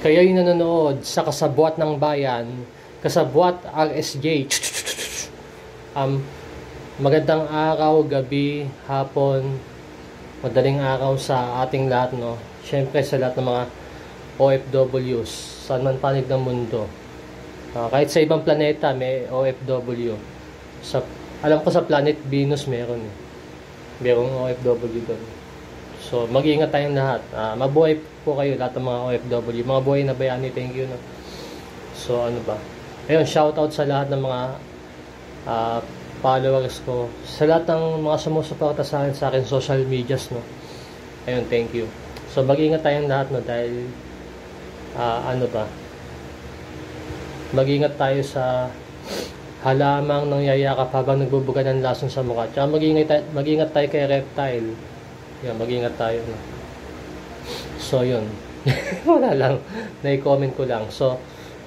Kayo'y nanonood sa Kasabwat ng Bayan, Kasabwat RSJ. Magandang araw, gabi, hapon, madaling araw sa ating lahat, no? Siyempre sa lahat ng mga OFWs, saan man panig ng mundo. Kahit sa ibang planeta may OFW. Alam ko sa planet Venus meron eh. Merong OFW doon. So, mag-iingat tayong lahat. Mabuhay po kayo lahat ng mga OFW. Mga buhay na bayani, thank you. No? So, ano ba? Ayun, shoutout sa lahat ng mga followers ko. Sa lahat ng mga sumusuporta sa akin social medias, no? Ayun, thank you. So, mag-iingat tayong lahat, no? Dahil, ano ba? Mag-iingat tayo sa halamang nangyayakap habang nagbubuga ng lason sa mukha. Tsaka mag-iingat tayo kay reptile. Yan, mag-ingat tayo. No? So, yun. Wala lang. Na-comment ko lang. So,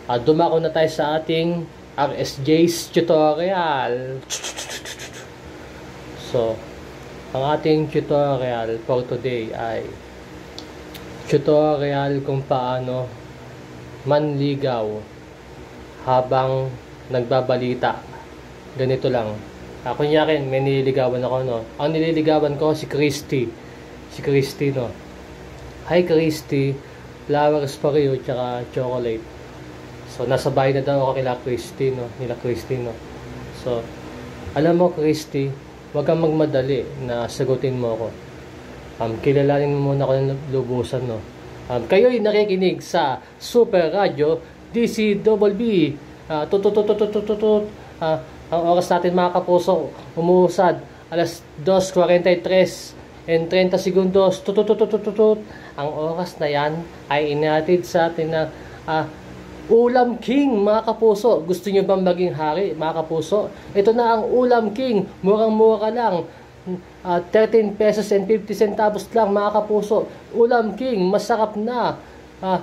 dumako na tayo sa ating RSJ's tutorial. So, ang ating tutorial for today ay tutorial kung paano manligaw habang nagbabalita. Ganito lang. Kunyari, may nililigawan ako, no? Ang nililigawan ko, si Christy. Si Christy, no? Hi, Christy. Flowers for you, tsaka chocolate. So, nasa bahay na daw ako kila Christy, no? Nila Christy, no? So, alam mo, Christy, huwag kang magmadali na sagutin mo ako. Kilalanin mo muna ako ng lubusan, no? Kayo'y nakikinig sa Super Radio DCBB. Ang oras natin, mga kapuso, umuusad alas 2:43 and 30 segundos. Ang oras na yan ay inatid sa atin na Ulam King, mga kapuso. Gusto nyo bang maging hari, mga kapuso? Ito na ang Ulam King. Murang-mura lang. 13 pesos and 50 centavos lang, mga kapuso. Ulam King, masarap na.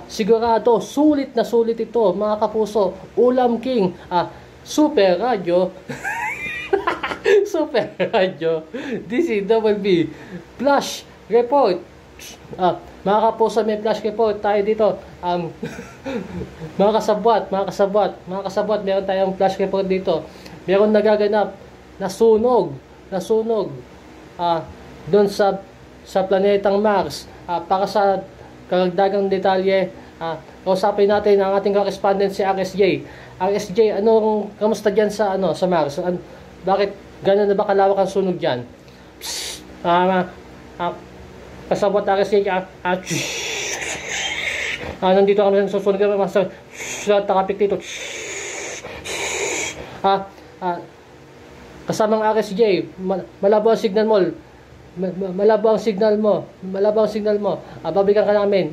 Sigurado, sulit na sulit ito, mga kapuso. Ulam King, Super Radio. Super Radio DCBB Flash Report. Mga kapuso, may flash report tayo dito. Mga kasabwat, meron tayong flash report dito. Meron nagaganap na sunog doon sa planetang Mars. Para sa karagdagang detalye, kausapin natin ang ating correspondent si RSJ. RSJ, kamusta dyan sa Mars? Bakit gano'n na ba kalawak ang sunog dyan? Kasabot RSJ, nandito kami sa susunog sa takapik dito. Kasamang RSJ, malabo ang signal mo. Malabo ang signal mo. Babalikan ka namin.